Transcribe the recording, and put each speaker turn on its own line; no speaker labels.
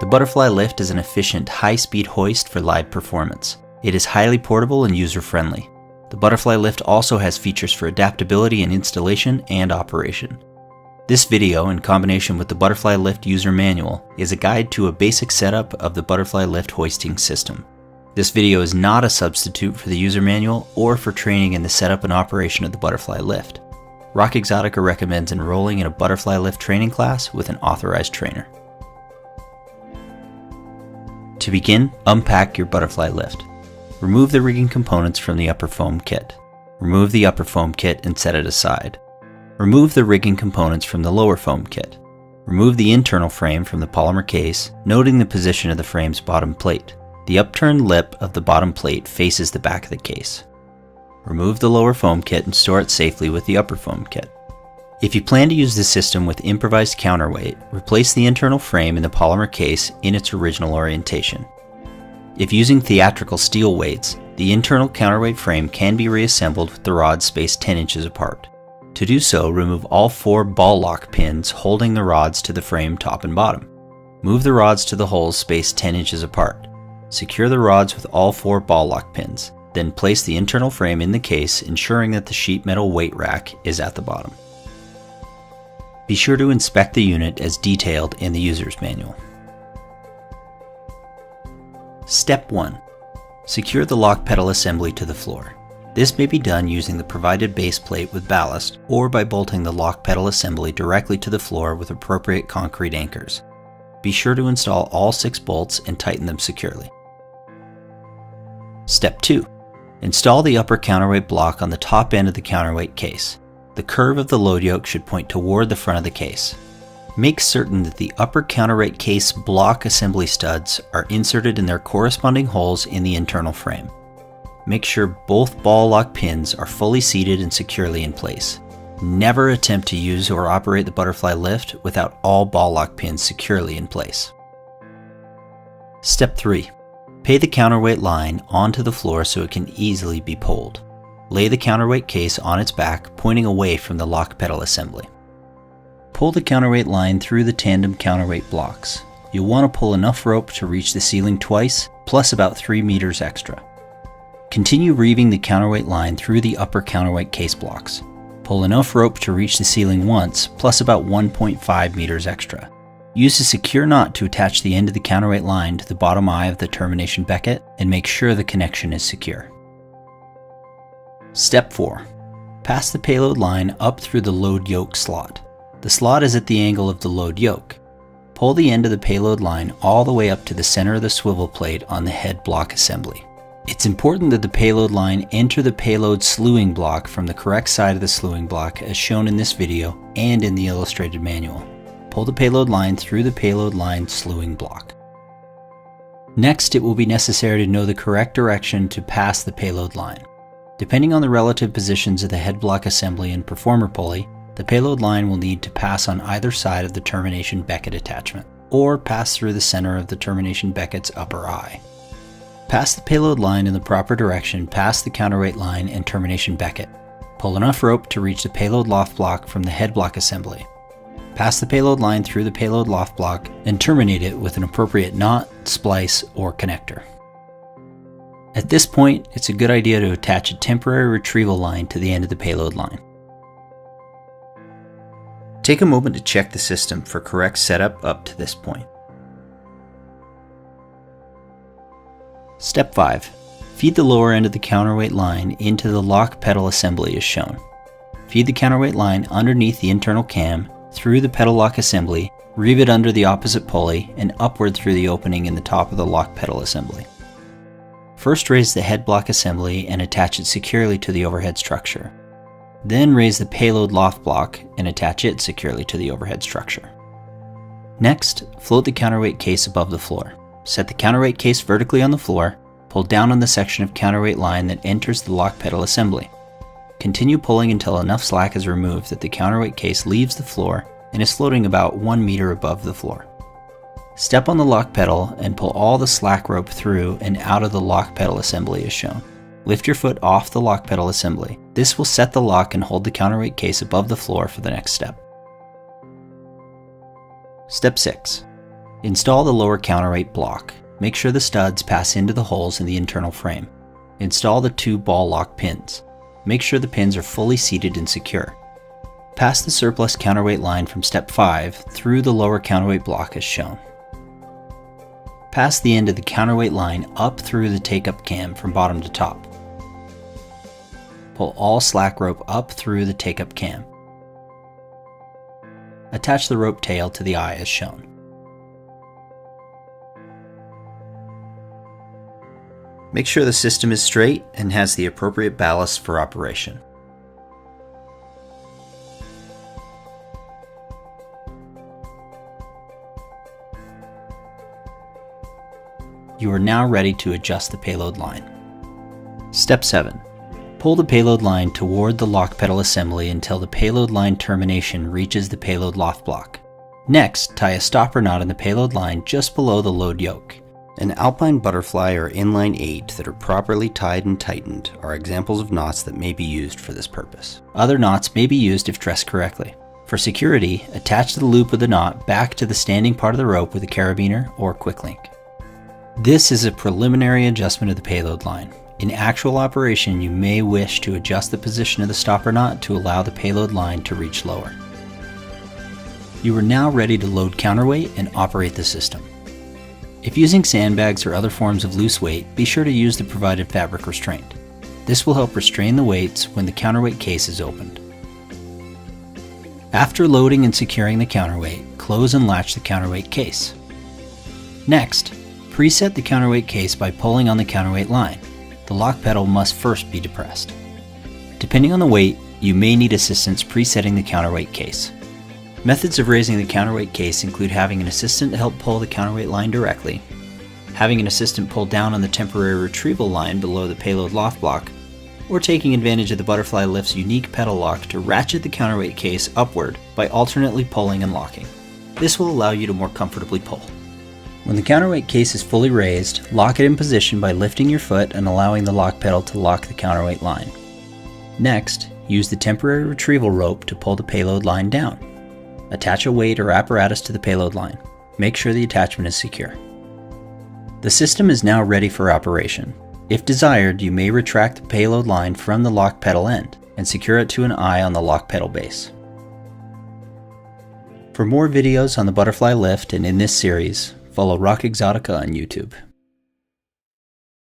The butterfly lift is an efficient, high-speed hoist for live performance. It is highly portable and user-friendly. The butterfly lift also has features for adaptability in installation and operation. This video, in combination with the butterfly lift user manual, is a guide to a basic setup of the butterfly lift hoisting system. This video is not a substitute for the user manual or for training in the setup and operation of the butterfly lift. Rock Exotica recommends enrolling in a butterfly lift training class with an authorized trainer. To begin, unpack your butterfly lift. Remove the rigging components from the upper foam kit. Remove the upper foam kit and set it aside. Remove the rigging components from the lower foam kit. Remove the internal frame from the polymer case, noting the position of the frame's bottom plate. The upturned lip of the bottom plate faces the back of the case. Remove the lower foam kit and store it safely with the upper foam kit. If you plan to use the system with improvised counterweight, replace the internal frame in the polymer case in its original orientation. If using theatrical steel weights, the internal counterweight frame can be reassembled with the rods spaced 10 inches apart. To do so, remove all 4 ball lock pins holding the rods to the frame top and bottom. Move the rods to the holes spaced 10 inches apart. Secure the rods with all 4 ball lock pins. Then place the internal frame in the case, ensuring that the sheet metal weight rack is at the bottom. Be sure to inspect the unit as detailed in the user's manual. Step 1. Secure the lock pedal assembly to the floor. This may be done using the provided base plate with ballast or by bolting the lock pedal assembly directly to the floor with appropriate concrete anchors. Be sure to install all 6 bolts and tighten them securely. Step 2. Install the upper counterweight block on the top end of the counterweight case. The curve of the load yoke should point toward the front of the case. Make certain that the upper counterweight case block assembly studs are inserted in their corresponding holes in the internal frame. Make sure both ball lock pins are fully seated and securely in place. Never attempt to use or operate the butterfly lift without all ball lock pins securely in place. Step 3. Pay the counterweight line onto the floor so it can easily be pulled. Lay the counterweight case on its back, pointing away from the lock pedal assembly. Pull the counterweight line through the tandem counterweight blocks. You'll want to pull enough rope to reach the ceiling twice, plus about 3 meters extra. Continue reeving the counterweight line through the upper counterweight case blocks. Pull enough rope to reach the ceiling once, plus about 1.5 meters extra. Use a secure knot to attach the end of the counterweight line to the bottom eye of the termination becket and make sure the connection is secure. Step 4. Pass the payload line up through the load yoke slot. The slot is at the angle of the load yoke. Pull the end of the payload line all the way up to the center of the swivel plate on the head block assembly. It's important that the payload line enter the payload slewing block from the correct side of the slewing block as shown in this video and in the illustrated manual. Pull the payload line through the payload line slewing block. Next, it will be necessary to know the correct direction to pass the payload line. Depending on the relative positions of the head block assembly and performer pulley, the payload line will need to pass on either side of the termination becket attachment, or pass through the center of the termination becket's upper eye. Pass the payload line in the proper direction past the counterweight line and termination becket. Pull enough rope to reach the payload loft block from the head block assembly. Pass the payload line through the payload loft block and terminate it with an appropriate knot, splice, or connector. At this point, it's a good idea to attach a temporary retrieval line to the end of the payload line. Take a moment to check the system for correct setup up to this point. Step 5. Feed the lower end of the counterweight line into the lock pedal assembly as shown. Feed the counterweight line underneath the internal cam, through the pedal lock assembly, reeve it under the opposite pulley, and upward through the opening in the top of the lock pedal assembly. First raise the head block assembly and attach it securely to the overhead structure. Then raise the payload loft block and attach it securely to the overhead structure. Next, float the counterweight case above the floor. Set the counterweight case vertically on the floor, pull down on the section of counterweight line that enters the lock pedal assembly. Continue pulling until enough slack is removed that the counterweight case leaves the floor and is floating about 1 meter above the floor. Step on the lock pedal and pull all the slack rope through and out of the lock pedal assembly as shown. Lift your foot off the lock pedal assembly. This will set the lock and hold the counterweight case above the floor for the next step. Step 6. Install the lower counterweight block. Make sure the studs pass into the holes in the internal frame. Install the 2 ball lock pins. Make sure the pins are fully seated and secure. Pass the surplus counterweight line from step 5 through the lower counterweight block as shown. Pass the end of the counterweight line up through the take-up cam from bottom to top. Pull all slack rope up through the take-up cam. Attach the rope tail to the eye as shown. Make sure the system is straight and has the appropriate ballast for operation. You are now ready to adjust the payload line. Step 7. Pull the payload line toward the lock pedal assembly until the payload line termination reaches the payload loft block. Next, tie a stopper knot in the payload line just below the load yoke. An alpine butterfly or inline 8 that are properly tied and tightened are examples of knots that may be used for this purpose. Other knots may be used if dressed correctly. For security, attach the loop of the knot back to the standing part of the rope with a carabiner or quick link. This is a preliminary adjustment of the payload line. In actual operation, you may wish to adjust the position of the stopper knot to allow the payload line to reach lower. You are now ready to load counterweight and operate the system. If using sandbags or other forms of loose weight, be sure to use the provided fabric restraint. This will help restrain the weights when the counterweight case is opened. After loading and securing the counterweight, close and latch the counterweight case. Next, preset the counterweight case by pulling on the counterweight line. The lock pedal must first be depressed. Depending on the weight, you may need assistance presetting the counterweight case. Methods of raising the counterweight case include having an assistant help pull the counterweight line directly, having an assistant pull down on the temporary retrieval line below the payload loft block, or taking advantage of the butterfly lift's unique pedal lock to ratchet the counterweight case upward by alternately pulling and locking. This will allow you to more comfortably pull. When the counterweight case is fully raised, lock it in position by lifting your foot and allowing the lock pedal to lock the counterweight line. Next, use the temporary retrieval rope to pull the payload line down. Attach a weight or apparatus to the payload line. Make sure the attachment is secure. The system is now ready for operation. If desired, you may retract the payload line from the lock pedal end and secure it to an eye on the lock pedal base. For more videos on the butterfly lift and in this series, follow Rock Exotica on YouTube.